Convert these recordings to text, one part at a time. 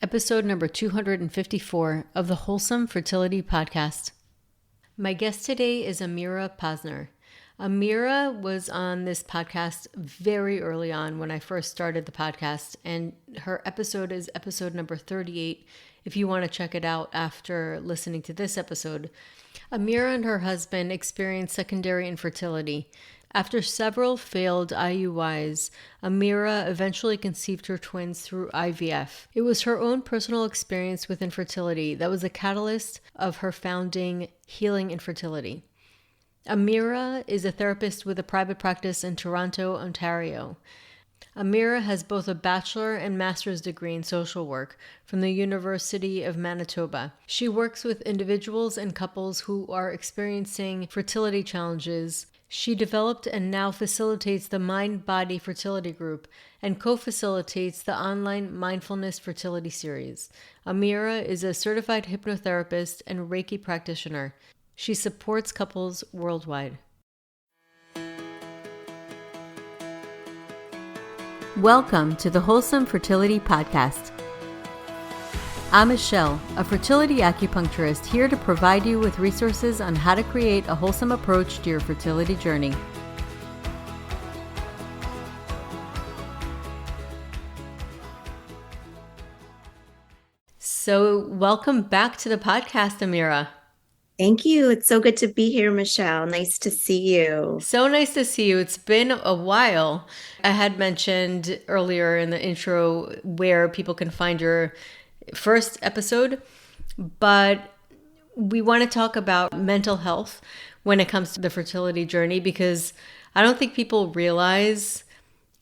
episode number 254 of the Wholesome Fertility Podcast. My guest today is Amira Posner. Amira was on this podcast very early on when I first started the podcast, and her episode is episode number 38 if you want to check it out after listening to this episode. Amira and her husband experienced secondary infertility. After several failed IUIs, Amira eventually conceived her twins through IVF. It was her own personal experience with infertility that was the catalyst of her founding Healing Infertility. Amira is a therapist with a private practice in Toronto, Ontario. Amira has both a Bachelor and Masters Degree in social work from the University of Manitoba. She works with individuals and couples who are experiencing fertility challenges. She developed and now facilitates the Mind-Body Fertility Group and co-facilitates the Online Mindfulness Fertility Series. Amira is a certified hypnotherapist and Reiki practitioner. She supports couples worldwide. Welcome to the Wholesome Fertility Podcast. I'm Michelle, a fertility acupuncturist here to provide you with resources on how to create a wholesome approach to your fertility journey. So, welcome back to the podcast, Amira. Thank you. It's so good to be here, Michelle. Nice to see you. So nice to see you. It's been a while. I had mentioned earlier in the intro where people can find your first episode, but we want to talk about mental health when it comes to the fertility journey, because I don't think people realize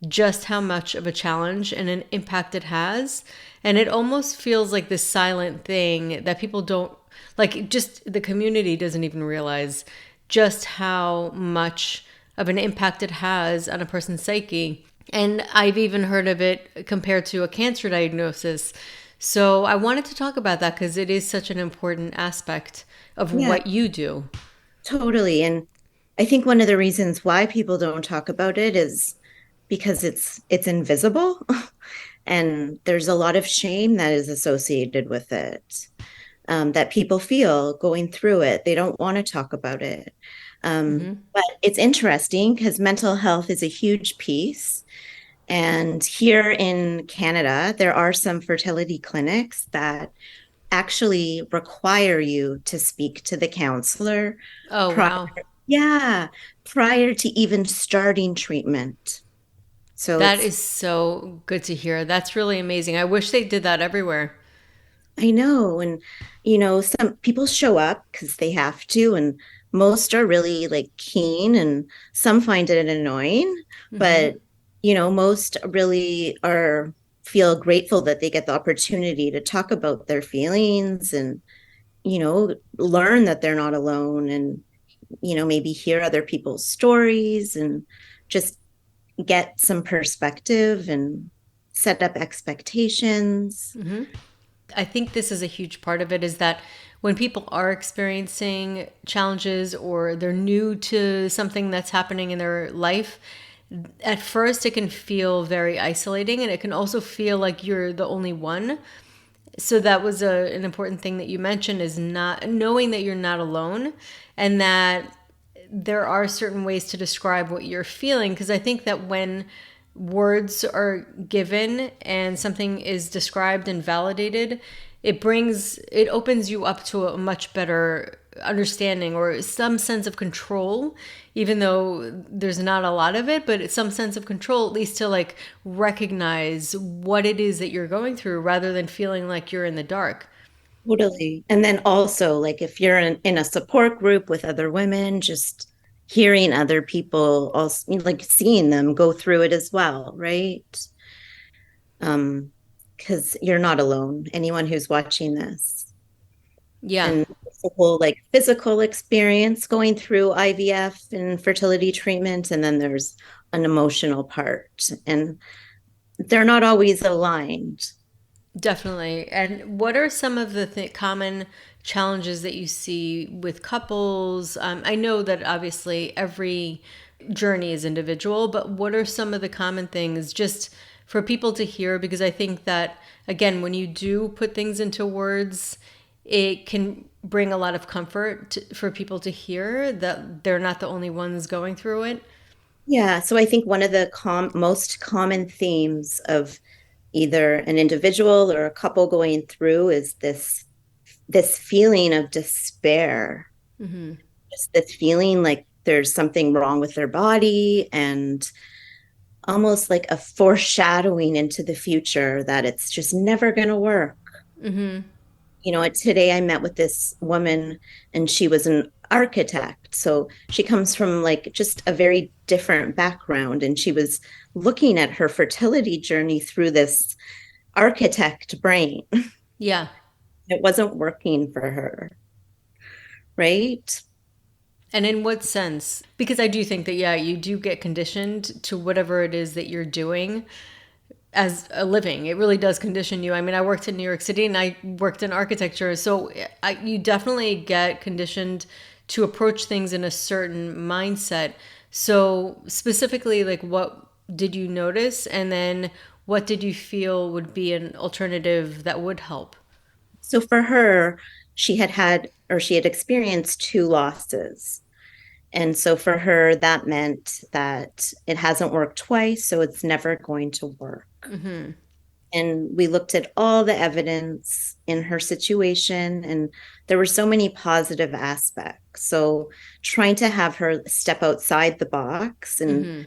just how much of a challenge and an impact it has. And it almost feels like this silent thing that people don't, like, just the community doesn't even realize just how much of an impact it has on a person's psyche. And I've even heard of it compared to a cancer diagnosis. So I wanted to talk about that because it is such an important aspect of what you do. Totally. And I think one of the reasons why people don't talk about it is because it's invisible and there's a lot of shame that is associated with it. That people feel going through it. They don't want to talk about it. But it's interesting because mental health is a huge piece. And here in Canada, there are some fertility clinics that actually require you to speak to the counselor. Oh, wow. Prior to even starting treatment. So that is so good to hear. That's really amazing. I wish they did that everywhere. I know. And, some people show up because they have to, and most are really keen, and some find it annoying, but, most really feel grateful that they get the opportunity to talk about their feelings and, learn that they're not alone and, maybe hear other people's stories and just get some perspective and set up expectations. I think this is a huge part of it, is that when people are experiencing challenges or they're new to something that's happening in their life, at first it can feel very isolating, and it can also feel like you're the only one. So that was an important thing that you mentioned, is not knowing that you're not alone and that there are certain ways to describe what you're feeling. Because I think that when words are given and something is described and validated, it opens you up to a much better understanding or some sense of control, even though there's not a lot of it, but it's some sense of control, at least to recognize what it is that you're going through rather than feeling like you're in the dark. Totally. And then also, if you're in a support group with other women, just hearing other people, also seeing them go through it as well, right? Because you're not alone, anyone who's watching this. Yeah. And the whole physical experience going through IVF and fertility treatment, and then there's an emotional part, and they're not always aligned. Definitely. And what are some of the common challenges that you see with couples? I know that obviously every journey is individual, but what are some of the common things just for people to hear, because I think that, again, when you do put things into words, it can bring a lot of comfort for people to hear that they're not the only ones going through it. Yeah. So I think one of the most common themes of either an individual or a couple going through is this feeling of despair, just this feeling like there's something wrong with their body, and almost like a foreshadowing into the future that it's just never going to work. Today I met with this woman, and she was an architect. So she comes from like just a very different background. And she was looking at her fertility journey through this architect brain. Yeah. It wasn't working for her. Right. And in what sense? Because I do think that, yeah, you do get conditioned to whatever it is that you're doing as a living. It really does condition you. I mean, I worked in New York City and I worked in architecture. So you definitely get conditioned to approach things in a certain mindset. So specifically, like, what did you notice? And then what did you feel would be an alternative that would help? So for her, she had experienced two losses. And so for her, that meant that it hasn't worked twice, so it's never going to work. And we looked at all the evidence in her situation, and there were so many positive aspects. So trying to have her step outside the box and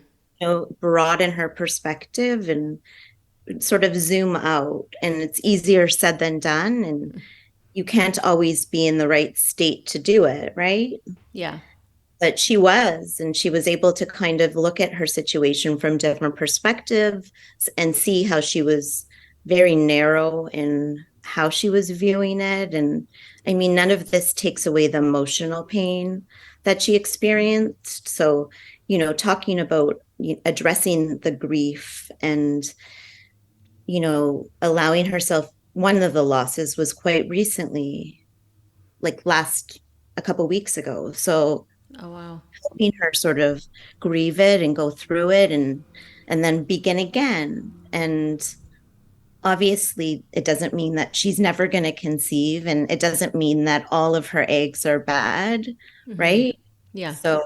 broaden her perspective and sort of zoom out. And it's easier said than done. And you can't always be in the right state to do it, right? Yeah. But she was, and she was able to kind of look at her situation from different perspectives and see how she was very narrow in how she was viewing it. And I mean, none of this takes away the emotional pain that she experienced. So, talking about addressing the grief and, allowing herself, one of the losses was quite recently, like a couple weeks ago. So, Oh, wow. helping her sort of grieve it and go through it and then begin again. And obviously it doesn't mean that she's never going to conceive, and it doesn't mean that all of her eggs are bad, right? Yeah. So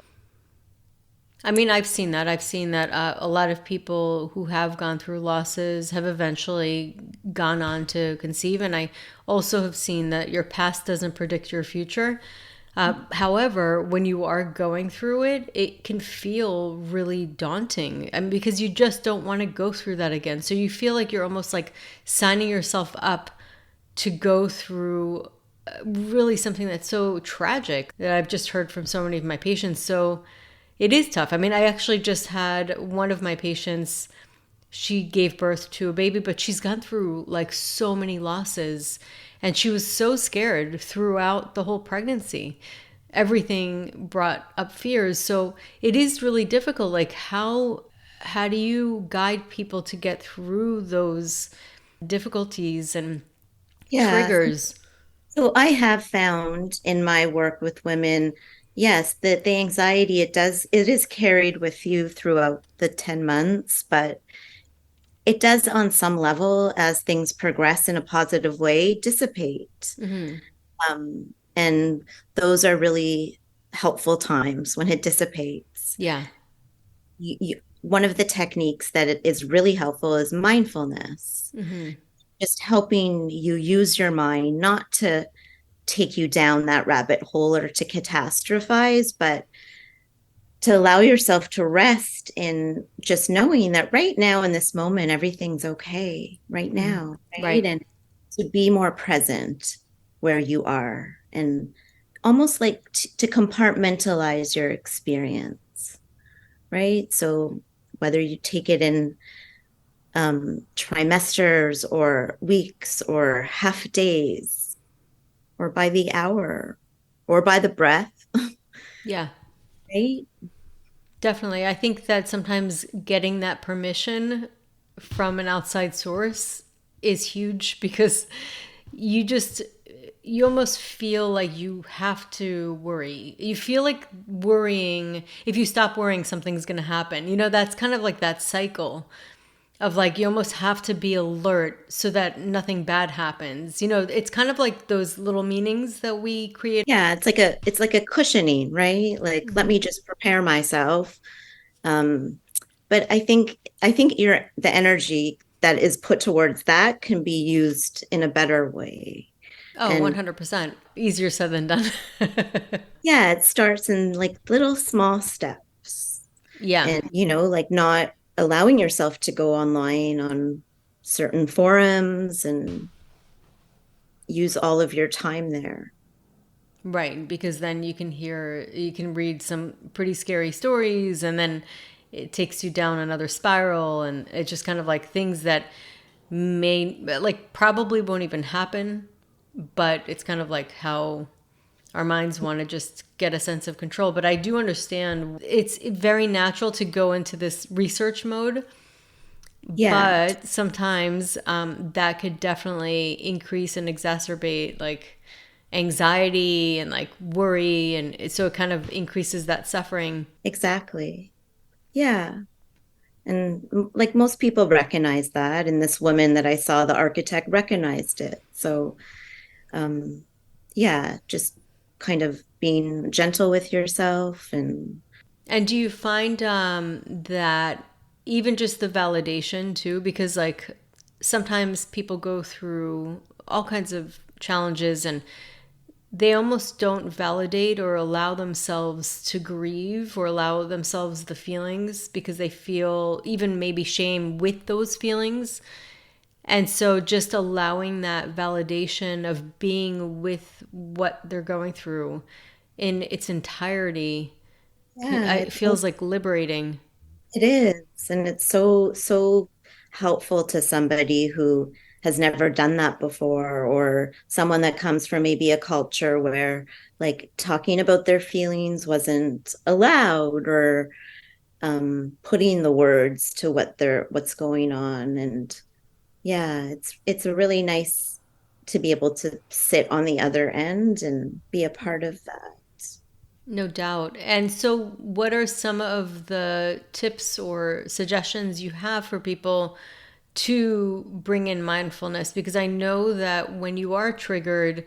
I mean, I've seen that. I've seen that a lot of people who have gone through losses have eventually gone on to conceive. And I also have seen that your past doesn't predict your future. However, when you are going through it, it can feel really daunting, and because you just don't want to go through that again. So you feel like you're almost like signing yourself up to go through really something that's so tragic that I've just heard from so many of my patients. So it is tough. I mean, I actually just had one of my patients, she gave birth to a baby, but she's gone through like so many losses, and she was so scared throughout the whole pregnancy. Everything brought up fears. So it is really difficult. Like, how do you guide people to get through those difficulties and yeah. triggers? So I have found in my work with women, yes, that the anxiety, it is carried with you throughout the 10 months, but it does on some level, as things progress in a positive way, dissipate. And those are really helpful times when it dissipates. Yeah. One of the techniques that it is really helpful is mindfulness, just helping you use your mind not to take you down that rabbit hole or to catastrophize, but to allow yourself to rest in just knowing that right now in this moment, everything's okay right now, right? Right. And to be more present where you are, and almost like to compartmentalize your experience, right? So whether you take it in trimesters or weeks or half days or by the hour or by the breath, Yeah. right? Definitely. I think that sometimes getting that permission from an outside source is huge, because you just, you almost feel like you have to worry. You feel like worrying, if you stop worrying, something's going to happen. That's kind of like that cycle of like you almost have to be alert so that nothing bad happens. You know, it's kind of like those little meanings that we create. Yeah, it's like a cushioning, right? Like, let Mhm. me just prepare myself. Um, but I think the energy that is put towards that can be used in a better way. Oh, And 100%. Easier said than done. yeah, it starts in like little small steps. Yeah. And like not allowing yourself to go online on certain forums and use all of your time there. Right, because then you can read some pretty scary stories, and then it takes you down another spiral, and it's just kind of like things that may, like, probably won't even happen, but it's kind of like how our minds want to just get a sense of control. But I do understand it's very natural to go into this research mode, Yeah, but sometimes that could definitely increase and exacerbate like anxiety and like worry, and so it kind of increases that suffering. exactly. Yeah. And like most people recognize that. And this woman that I saw, the architect, recognized it. So, um, yeah, just kind of being gentle with yourself. And And do you find that even just the validation too, because like sometimes people go through all kinds of challenges and they almost don't validate or allow themselves to grieve or allow themselves the feelings because they feel even maybe shame with those feelings. And so just allowing that validation of being with what they're going through in its entirety, yeah, it feels like liberating. it is. And it's so helpful to somebody who has never done that before, or someone that comes from maybe a culture where like talking about their feelings wasn't allowed, or putting the words to what's going on. And yeah, it's a really nice to be able to sit on the other end and be a part of that. No doubt. And so, what are some of the tips or suggestions you have for people to bring in mindfulness? Because I know that when you are triggered,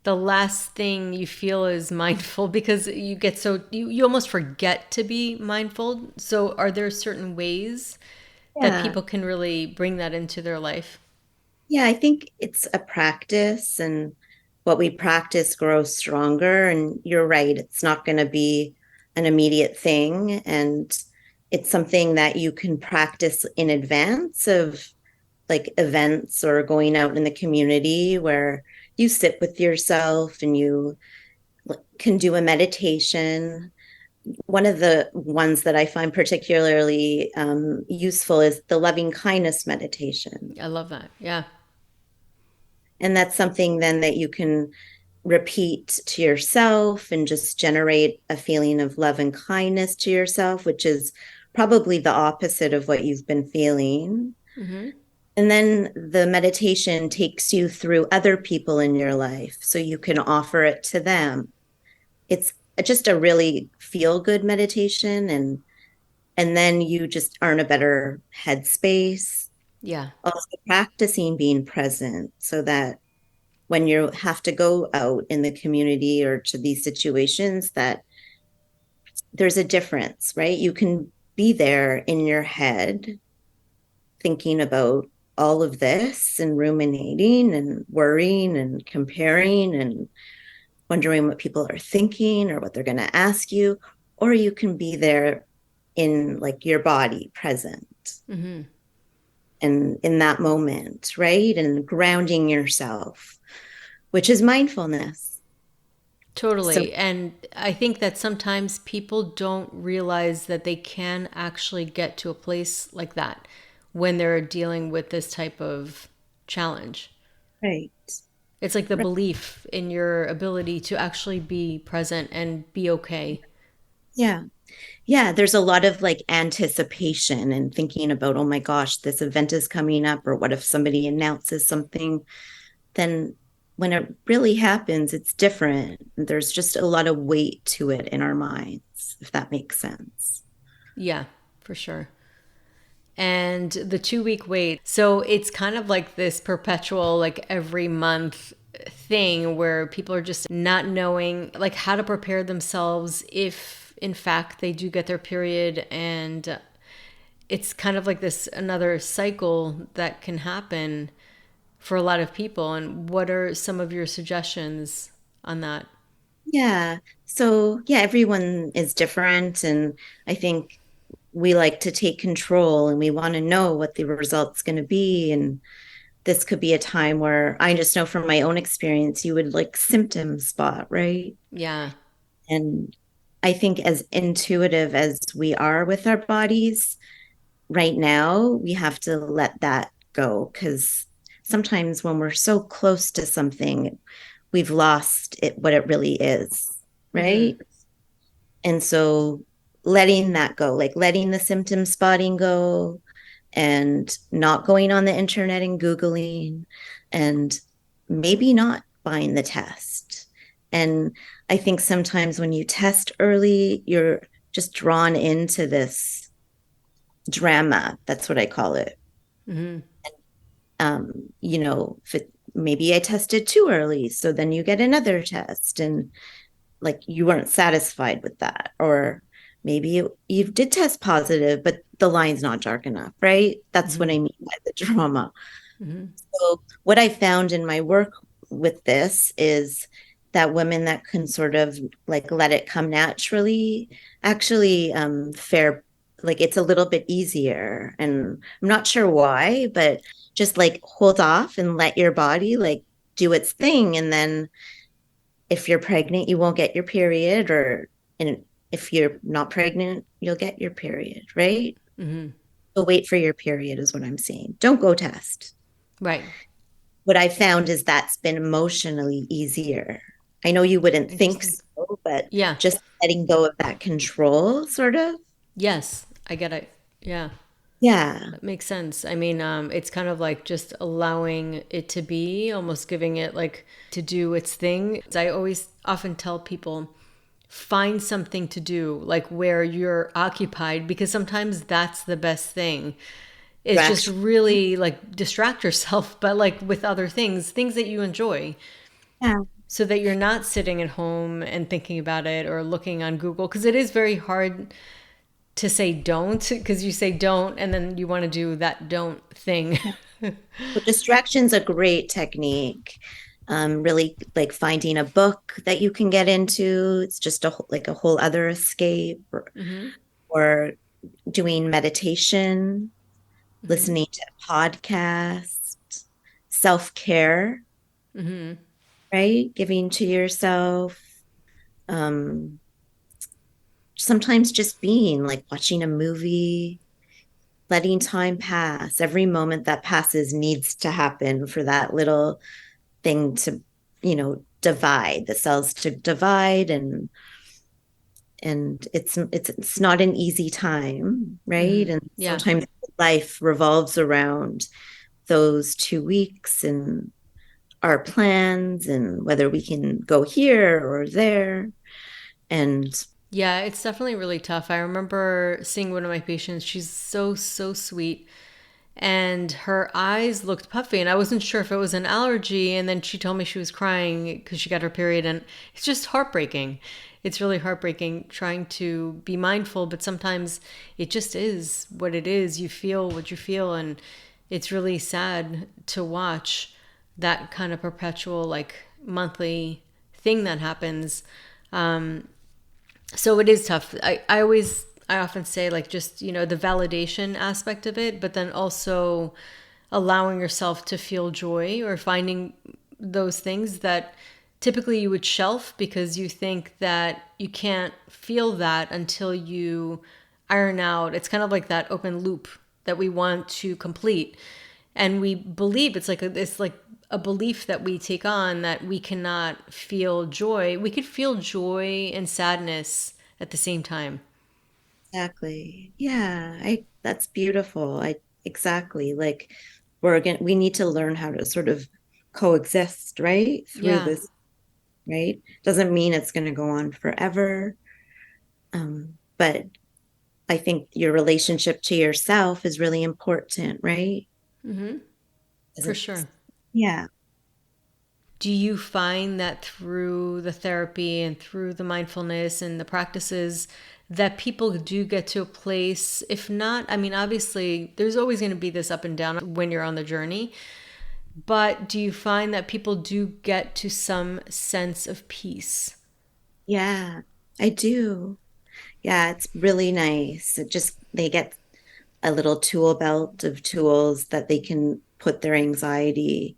the last thing you feel is mindful because you get so, you almost forget to be mindful. So, are there certain ways that Yeah. people can really bring that into their life? Yeah, I think it's a practice, and what we practice grows stronger. And you're right, it's not going to be an immediate thing. And it's something that you can practice in advance of like events or going out in the community where you sit with yourself and you can do a meditation. One of the ones that I find particularly useful is the loving kindness meditation. I love that. Yeah. And that's something then that you can repeat to yourself and just generate a feeling of love and kindness to yourself, which is probably the opposite of what you've been feeling. Mm-hmm. And then the meditation takes you through other people in your life so you can offer it to them. It's just a really feel good meditation, and then you just are in a better headspace. Yeah. Also practicing being present so that when you have to go out in the community or to these situations, that there's a difference, right? You can be there in your head thinking about all of this and ruminating and worrying and comparing and wondering what people are thinking or what they're going to ask you, or you can be there in like your body present Mm-hmm. and in that moment, right? And grounding yourself, which is mindfulness. So, Totally. And I think that sometimes people don't realize that they can actually get to a place like that when they're dealing with this type of challenge. right. It's like the Right. belief in your ability to actually be present and be okay. Yeah. Yeah. There's a lot of like anticipation and thinking about, oh my gosh, this event is coming up, or what if somebody announces something? Then when it really happens, it's different. There's just a lot of weight to it in our minds, if that makes sense. Yeah, for sure. and the 2 week wait. So it's kind of like this perpetual, like every month thing where people are just not knowing like how to prepare themselves if in fact they do get their period. And it's kind of like this another cycle that can happen for a lot of people. And what are some of your suggestions on that? Yeah. So, yeah, everyone is different. And I think we like to take control and we want to know what the result's going to be. And this could be a time where I just know from my own experience, you would like symptom spot, right? Yeah. And I think as intuitive as we are with our bodies, right now, we have to let that go because sometimes when we're so close to something, we've lost it, what it really is, Mm-hmm. right? And so letting that go, like letting the symptom spotting go and not going on the internet and Googling and maybe not buying the test. And I think sometimes when you test early, you're just drawn into this drama. That's what I call it. Mm-hmm. You know, if it, maybe I tested too early. So then you get another test and like you weren't satisfied with that. Or maybe you did test positive, but the line's not dark enough, right? That's what Mm-hmm. I mean by the drama. Mm-hmm. So what I found in my work with this is that women that can sort of like let it come naturally actually fare like it's a little bit easier. And I'm not sure why, but just like hold off and let your body like do its thing. And then if you're pregnant, you won't get your period, or and if you're not pregnant, you'll get your period, right? Mm-hmm. So wait for your period is what I'm saying. Don't go test. Right. What I found is that's been emotionally easier. I know you wouldn't think Interesting. so, but Yeah. just letting go of that control, sort of. Yes, I get it. Yeah. Yeah. That makes sense. I mean, it's kind of like just allowing it to be, almost giving it like to do its thing. I always often tell people find something to do, like where you're occupied, because sometimes that's the best thing. Is just Distraction. really like distract yourself, but like with other things, things that you enjoy, Yeah. so that you're not sitting at home and thinking about it or looking on Google, because it is very hard to say don't, because you say don't and then you want to do that don't thing. So distraction's a great technique. Really like finding a book that you can get into. It's just like a whole other escape, Hmm. or doing meditation, Hmm. listening to podcasts, self-care, Hmm. right? Giving to yourself. Um, Sometimes just being like watching a movie, letting time pass. Every moment that passes needs to happen for that little thing to, divide, the cells to divide. And it's not an easy time, right? Hmm. And Yeah. sometimes life revolves around those 2 weeks and our plans and whether we can go here or there. And Yeah, it's definitely really tough. I remember seeing one of my patients. She's so, so sweet. And her eyes looked puffy, and I wasn't sure if it was an allergy. And then she told me she was crying because she got her period. And it's just heartbreaking. It's really heartbreaking trying to be mindful, but sometimes it just is what it is. You feel what you feel. And it's really sad to watch that kind of perpetual, like monthly thing that happens. So it is tough. I often say like just, the validation aspect of it, but then also allowing yourself to feel joy or finding those things that typically you would shelf because you think that you can't feel that until you iron out. It's kind of like that open loop that we want to complete. And we believe it's like a belief that we take on that we cannot feel joy. We could feel joy and sadness at the same time. exactly. Yeah, I that's beautiful. I exactly like we need to learn how to sort of coexist, right? Through Yeah. this, right? Doesn't mean it's going to go on forever. But I think your relationship to yourself is really important, right? Mm-hmm. 'Cause For sure. yeah. Do you find that through the therapy and through the mindfulness and the practices that people do get to a place, if not, I mean, obviously, there's always going to be this up and down when you're on the journey, but do you find that people do get to some sense of peace? Yeah, I do. Yeah, it's really nice. It just, they get a little tool belt of tools that they can put their anxiety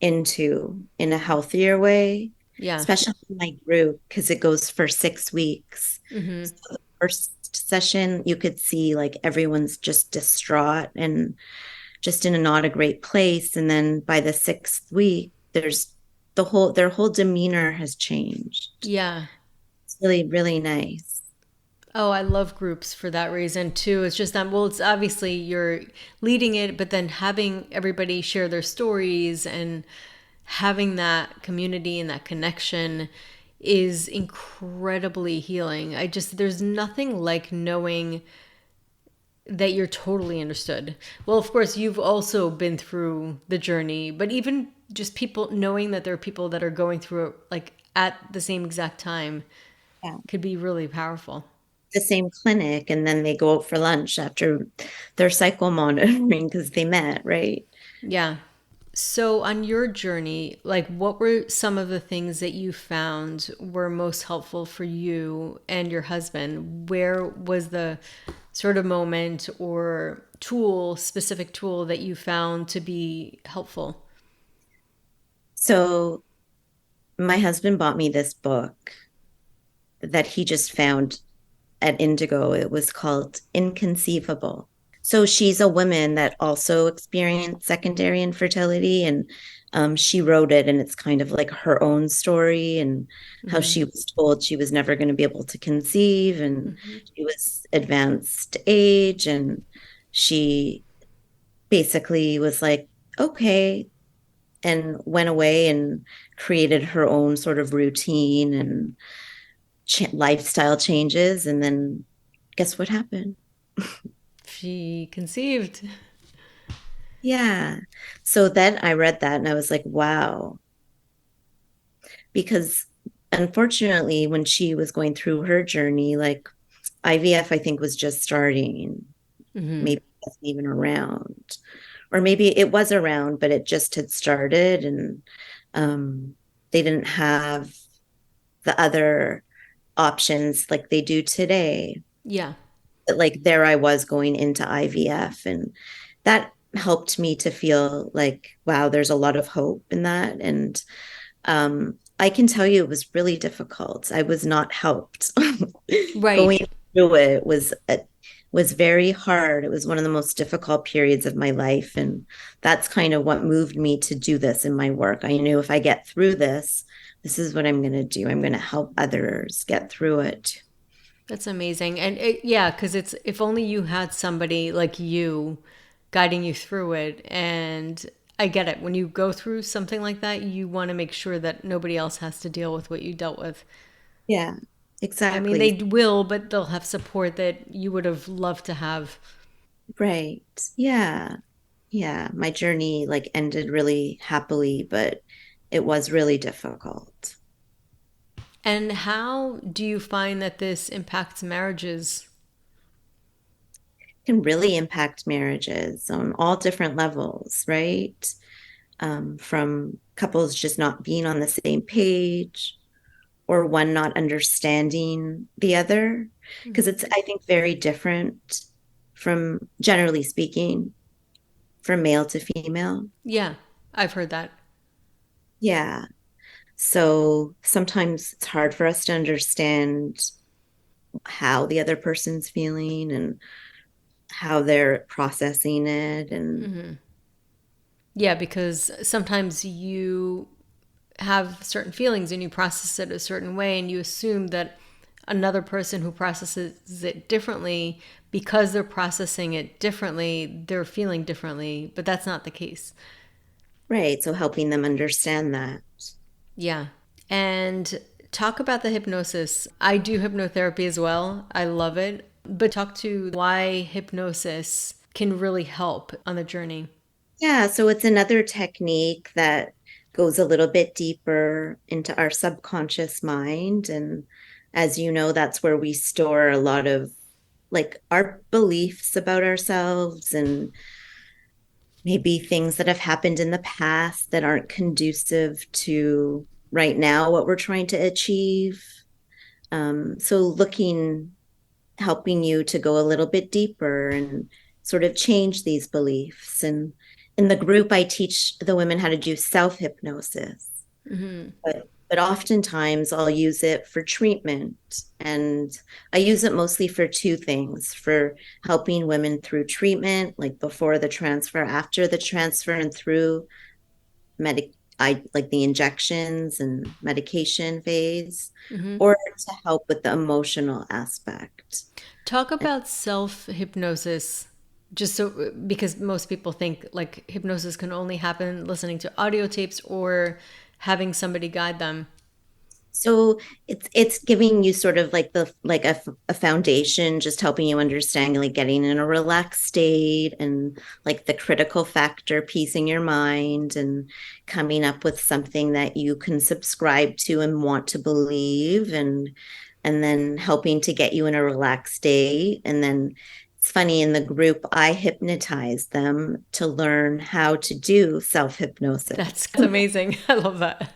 into in a healthier way, Yeah. especially in my group, because it goes for 6 weeks. Mm-hmm. So the first session, you could see like everyone's just distraught and just in a not a great place. And then by the 6th week, their whole demeanor has changed. Yeah. It's really, really nice. Oh, I love groups for that reason too. It's just that, well, it's obviously you're leading it, but then having everybody share their stories and having that community and that connection is incredibly healing. There's nothing like knowing that you're totally understood. Well, of course, you've also been through the journey, but even just people knowing that there are people that are going through it like at the same exact time Yeah. could be really powerful. The same clinic, and then they go out for lunch after their cycle monitoring because they met, right? Yeah. So, on your journey, like what were some of the things that you found were most helpful for you and your husband? Where was the sort of moment or tool, specific tool that you found to be helpful? So my husband bought me this book that he just found at Indigo. It was called Inconceivable. So she's a woman that also experienced secondary infertility, and she wrote it, and it's kind of like her own story and how Mm-hmm. she was told she was never going to be able to conceive, and Mm-hmm. she was advanced age, and she basically was like, okay, and went away and created her own sort of routine and lifestyle changes. And then guess what happened? She conceived. Yeah. So then I read that and I was like, wow. Because unfortunately, when she was going through her journey, like IVF, I think was just starting, Mm-hmm. maybe it wasn't even around, or maybe it was around, but it just had started, and um, they didn't have the other options like they do today. Yeah. But like there I was going into IVF, and that helped me to feel like, wow, there's a lot of hope in that. And I can tell you it was really difficult. I was not helped. Right. Going through it was very hard. It was one of the most difficult periods of my life, and that's kind of what moved me to do this in my work. I knew if I get through this, this is what I'm going to do. I'm going to help others get through it. That's amazing. And yeah, because it's if only you had somebody like you guiding you through it. And I get it. When you go through something like that, you want to make sure that nobody else has to deal with what you dealt with. Yeah, I mean, they exactly. will, but they'll have support that you would have loved to have. Right. Yeah. Yeah. My journey like ended really happily, but it was really difficult. And how do you find that this impacts marriages? Can really impact marriages on all different levels, right? From couples just not being on the same page or one not understanding the other. Because it's, I think, very different from generally speaking, from male to female. Yeah, I've heard that. Yeah. So sometimes it's hard for us to understand how the other person's feeling and how they're processing it. And Yeah, because sometimes you have certain feelings and you process it a certain way and you assume that another person who processes it differently because they're processing it differently they're feeling differently, but that's not the case. right. So helping them understand that. Yeah. And talk about the hypnosis. I do hypnotherapy as well. I love it. But talk to why hypnosis can really help on the journey. Yeah, so it's another technique that goes a little bit deeper into our subconscious mind. And as you know, that's where we store a lot of like our beliefs about ourselves and maybe things that have happened in the past that aren't conducive to right now what we're trying to achieve. So looking, helping you to go a little bit deeper and sort of change these beliefs. And in the group, I teach the women how to do self-hypnosis. But oftentimes I'll use it for treatment. And I use it mostly for two things, for helping women through treatment, like before the transfer, after the transfer, and through I like the injections and medication phase, or to help with the emotional aspect. Talk about self-hypnosis, just so because most people think like hypnosis can only happen listening to audio tapes or having somebody guide them. So it's giving you sort of like a foundation, just helping you understand, like getting in a relaxed state and like the critical factor, piecing your mind and coming up with something that you can subscribe to and want to believe, and then helping to get you in a relaxed state. And then it's funny, in the group, I hypnotize them to learn how to do self-hypnosis. That's amazing. I love that.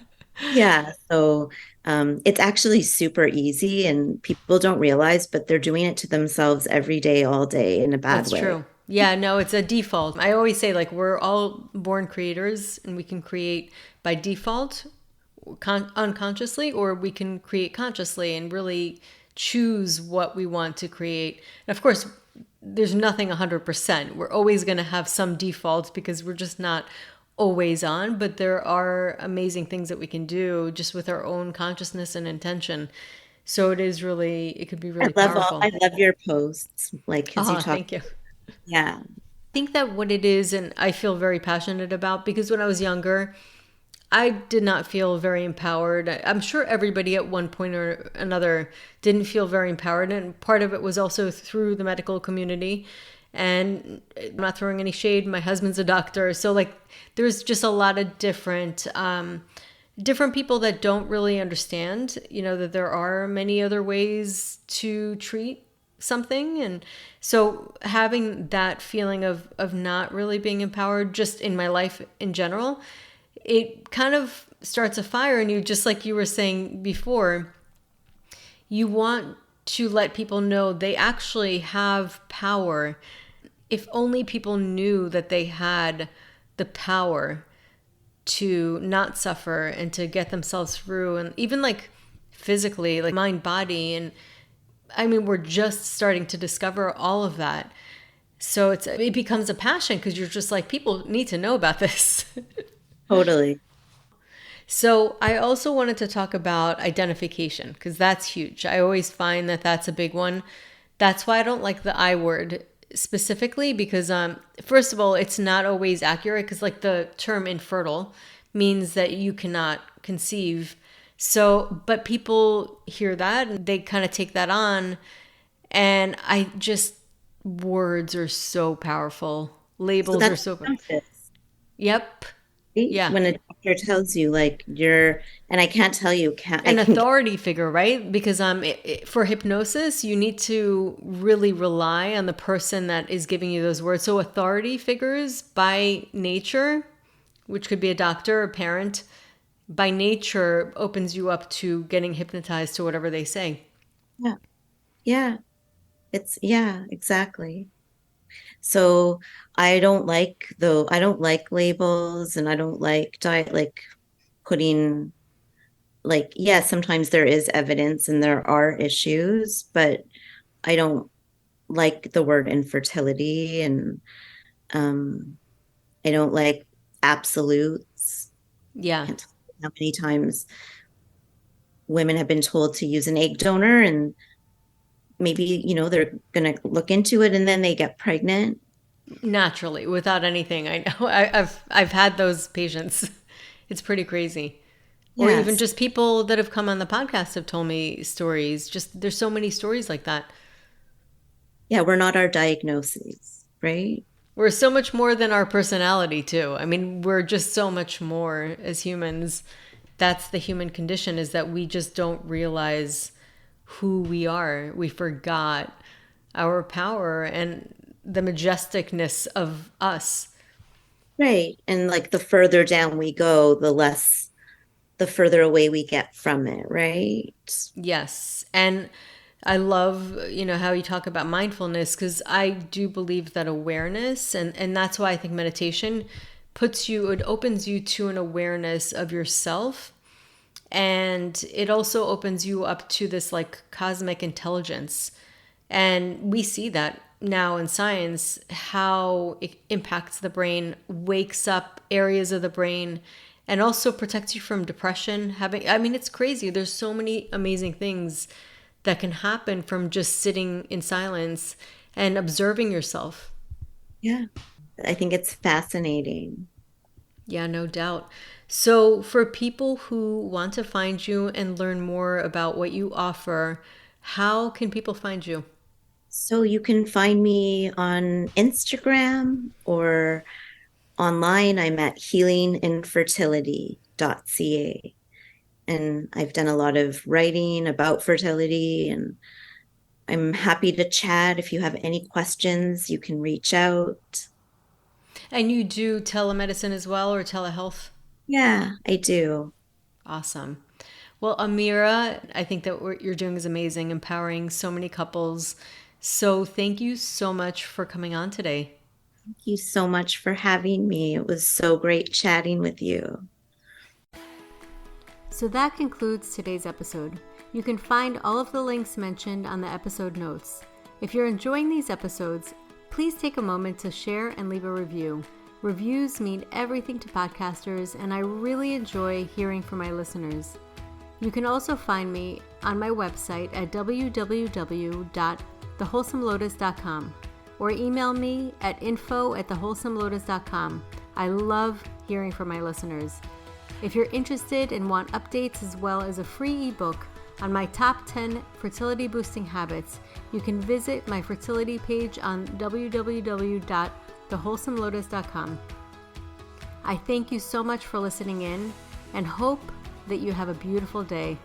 Yeah, so it's actually super easy, and people don't realize, but they're doing it to themselves every day, all day in a bad That's way. true. Yeah, no, it's a default. I always say like we're all born creators and we can create by default unconsciously, or we can create consciously and really choose what we want to create. And of course, there's nothing 100%. We're always going to have some defaults because we're just not always on, but there are amazing things that we can do just with our own consciousness and intention. So it could be really powerful. I love your posts, like because you Oh, talk. thank you. Yeah, Think that what it is, and I feel very passionate about, because when I was younger, I did not feel very empowered. I'm sure everybody at one point or another didn't feel very empowered. And part of it was also through the medical community. And I'm not throwing any shade. My husband's a doctor. So like there's just a lot of different people that don't really understand, that there are many other ways to treat something. And so having that feeling of not really being empowered just in my life in general, it kind of starts a fire in you, just like you were saying before. You want to let people know they actually have power. If only people knew that they had the power to not suffer and to get themselves through, and even like physically, like mind, body. And I mean, we're just starting to discover all of that. So it becomes a passion because you're just like, people need to know about this. totally. So I also wanted to talk about identification because that's huge. I always find that that's a big one. That's why I don't like the I word specifically because first of all, it's not always accurate because like the term infertile means that you cannot conceive. So, but people hear that and they kind of take that on, and words are so powerful. So Labels are that's so. practice, Yep. right? Yeah. When a doctor tells you like and I can't tell you, I An can. authority figure, right? Because for hypnosis, you need to really rely on the person that is giving you those words. So authority figures by nature, which could be a doctor, a parent, by nature opens you up to getting hypnotized to whatever they say. Yeah, yeah, yeah, exactly. So I don't like labels, and I don't like diet, like putting, like, yeah, sometimes there is evidence and there are issues, but I don't like the word infertility, and um I don't like absolutes. Yeah. Can't tell you how many times women have been told to use an egg donor, and maybe, they're gonna look into it and then they get pregnant. Naturally, without anything. I know. I've had those patients. It's pretty crazy. Or even Yes. just people that have come on the podcast have told me stories. Just there's so many stories like that. Yeah, we're not our diagnoses, right? We're so much more than our personality, too. I mean, we're just so much more as humans. That's the human condition, is that we just don't realize who we are. We forgot our power and the majesticness of us. Right. And like the further down we go, the further away we get from it, right? Yes. And I love, how you talk about mindfulness, because I do believe that awareness, and that's why I think meditation it opens you to an awareness of yourself. And it also opens you up to this like cosmic intelligence. And we see that now in science, how it impacts the brain, wakes up areas of the brain, and also protects you from depression. It's crazy. There's so many amazing things that can happen from just sitting in silence and observing yourself. Yeah. I think it's fascinating. Yeah, no doubt. So, for people who want to find you and learn more about what you offer, how can people find you? So you can find me on Instagram or online. I'm at healinginfertility.ca. And I've done a lot of writing about fertility, and I'm happy to chat. If you have any questions, you can reach out. And you do telemedicine as well, or telehealth? Yeah, I do. Awesome. Well, Amira, I think that what you're doing is amazing, empowering so many couples. So, thank you so much for coming on today. Thank you so much for having me. It was so great chatting with you. So that concludes today's episode. You can find all of the links mentioned on the episode notes. If you're enjoying these episodes, please take a moment to share and leave a review. Reviews mean everything to podcasters, and I really enjoy hearing from my listeners. You can also find me on my website at www.thewholesomelotus.com or email me at info@thewholesomelotus.com. I love hearing from my listeners. If you're interested and want updates as well as a free ebook on my top 10 fertility boosting habits, you can visit my fertility page on www.thewholesomelotus.com. I thank you so much for listening in and hope that you have a beautiful day.